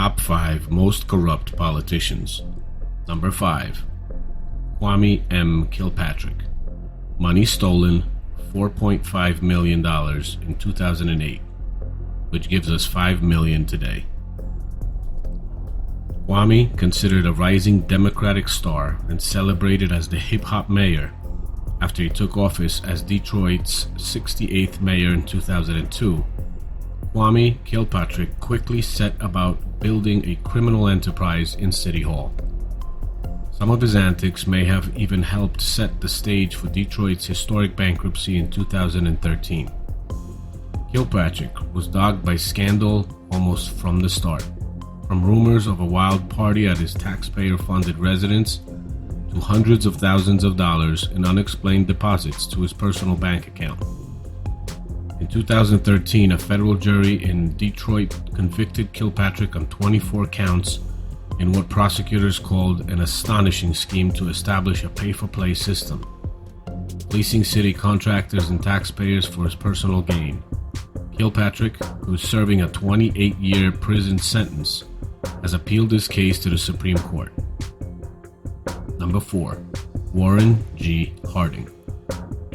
Top 5 Most Corrupt Politicians. Number 5. Kwame M. Kilpatrick. Money stolen $4.5 million in 2008, which gives us $5 million today. Kwame, considered a rising Democratic star and celebrated as the hip-hop mayor after he took office as Detroit's 68th mayor in 2002, Kwame Kilpatrick quickly set about building a criminal enterprise in City Hall. Some of his antics may have even helped set the stage for Detroit's historic bankruptcy in 2013. Kilpatrick was dogged by scandal almost from the start, from rumors of a wild party at his taxpayer-funded residence to hundreds of thousands of dollars in unexplained deposits to his personal bank account. In 2013, a federal jury in Detroit convicted Kilpatrick on 24 counts in what prosecutors called an astonishing scheme to establish a pay-for-play system, fleecing city contractors and taxpayers for his personal gain. Kilpatrick, who is serving a 28-year prison sentence, has appealed his case to the Supreme Court. Number 4. Warren G. Harding.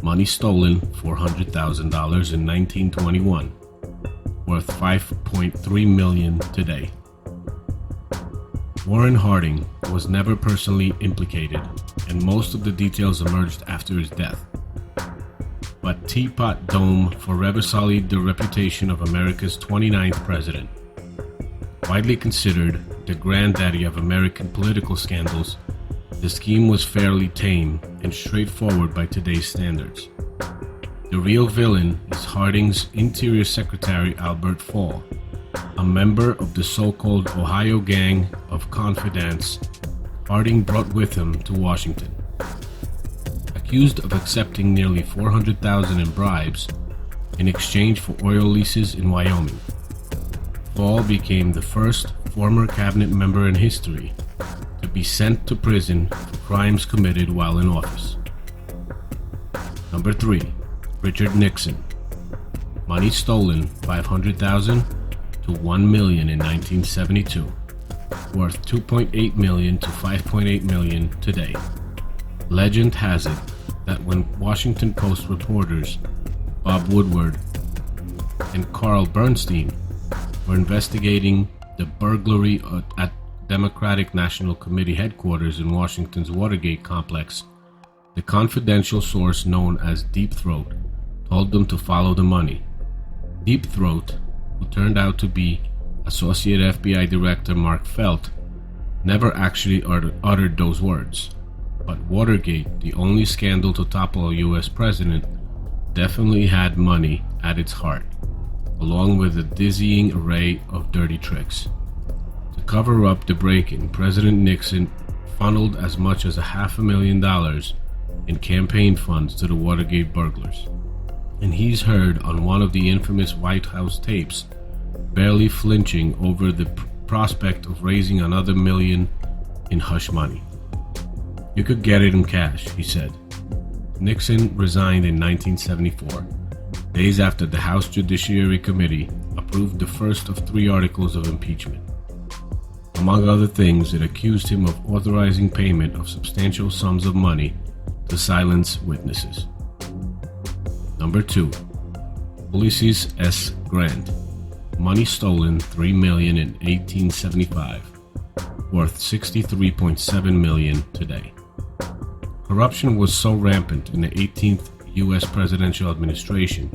Money stolen $400,000 in 1921, worth $5.3 million today. Warren Harding was never personally implicated, and most of the details emerged after his death. But Teapot Dome forever sullied the reputation of America's 29th president. Widely considered the granddaddy of American political scandals, the scheme was fairly tame and straightforward by today's standards. The real villain is Harding's Interior Secretary Albert Fall, a member of the so-called Ohio Gang of Confidants Harding brought with him to Washington. Accused of accepting nearly $400,000 in bribes in exchange for oil leases in Wyoming, Fall became the first former cabinet member in history to be sent to prison for crimes committed while in office. Number 3. Richard Nixon. Money stolen $500,000 to $1 million in 1972, worth $2.8 million to $5.8 million today. Legend has it that when Washington Post reporters Bob Woodward and Carl Bernstein were investigating the burglary at Democratic National Committee headquarters in Washington's Watergate complex, the confidential source known as Deep Throat told them to follow the money. Deep Throat, who turned out to be Associate FBI Director Mark Felt, never actually uttered those words. But Watergate, the only scandal to topple a US president, definitely had money at its heart, along with a dizzying array of dirty tricks. To cover up the break-in, President Nixon funneled as much as $500,000 in campaign funds to the Watergate burglars. And he's heard on one of the infamous White House tapes, barely flinching over the prospect of raising another million in hush money. "You could get it in cash," he said. Nixon resigned in 1974, days after the House Judiciary Committee approved the first of 3 articles of impeachment. Among other things, it accused him of authorizing payment of substantial sums of money to silence witnesses. Number 2. Ulysses S. Grant. Money stolen $3 million in 1875, worth $63.7 million today. Corruption was so rampant in the 18th U.S. presidential administration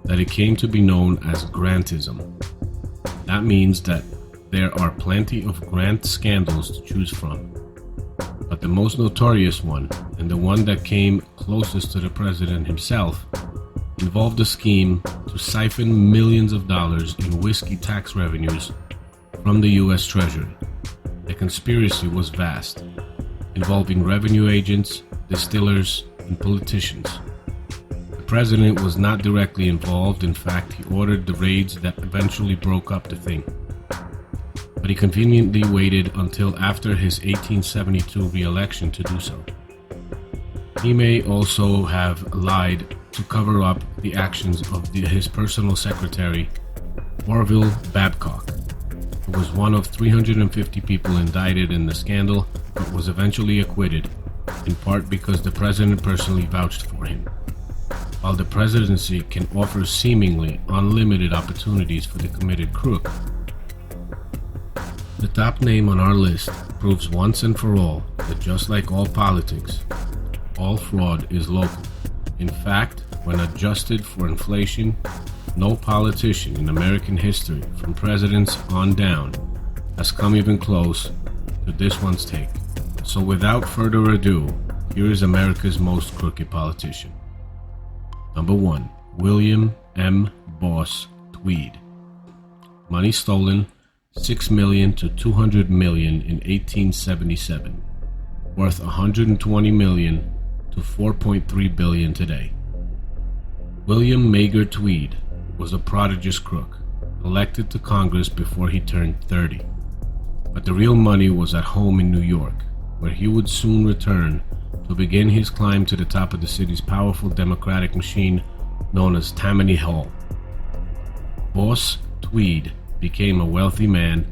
that it came to be known as Grantism. That means that there are plenty of Grant scandals to choose from. But the most notorious one, and the one that came closest to the president himself, involved a scheme to siphon millions of dollars in whiskey tax revenues from the U.S. Treasury. The conspiracy was vast, involving revenue agents, distillers, and politicians. The president was not directly involved. In fact, he ordered the raids that eventually broke up the thing. But he conveniently waited until after his 1872 re-election to do so. He may also have lied to cover up the actions of his personal secretary, Orville Babcock, who was one of 350 people indicted in the scandal, but was eventually acquitted, in part because the president personally vouched for him. While the presidency can offer seemingly unlimited opportunities for the committed crook, the top name on our list proves once and for all that just like all politics, all fraud is local. In fact, when adjusted for inflation, no politician in American history, from presidents on down, has come even close to this one's take. So without further ado, here is America's most crooked politician. Number 1, William M. Boss Tweed. Money stolen, $6 million to $200 million in 1877, worth $120 million to $4.3 billion today. William Mager Tweed was a prodigious crook, elected to Congress before he turned 30. But the real money was at home in New York, where he would soon return to begin his climb to the top of the city's powerful democratic machine known as Tammany Hall. Boss Tweed became a wealthy man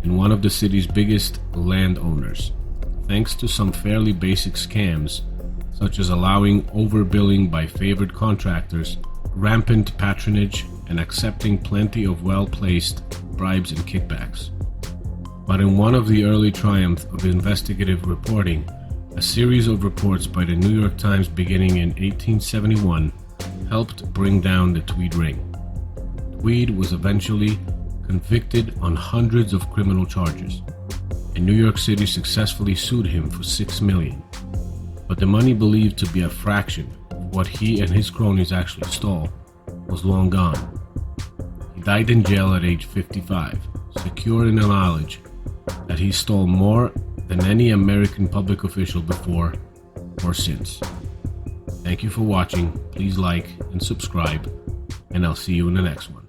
and one of the city's biggest landowners, thanks to some fairly basic scams, such as allowing overbilling by favored contractors, rampant patronage, and accepting plenty of well-placed bribes and kickbacks. But in one of the early triumphs of investigative reporting, a series of reports by the New York Times beginning in 1871 helped bring down the Tweed ring. Tweed was eventually convicted on hundreds of criminal charges, and New York City successfully sued him for $6 million. But the money believed to be a fraction of what he and his cronies actually stole was long gone. He died in jail at age 55, secure in the knowledge that he stole more than any American public official before or since. Thank you for watching. Please like and subscribe, and I'll see you in the next one.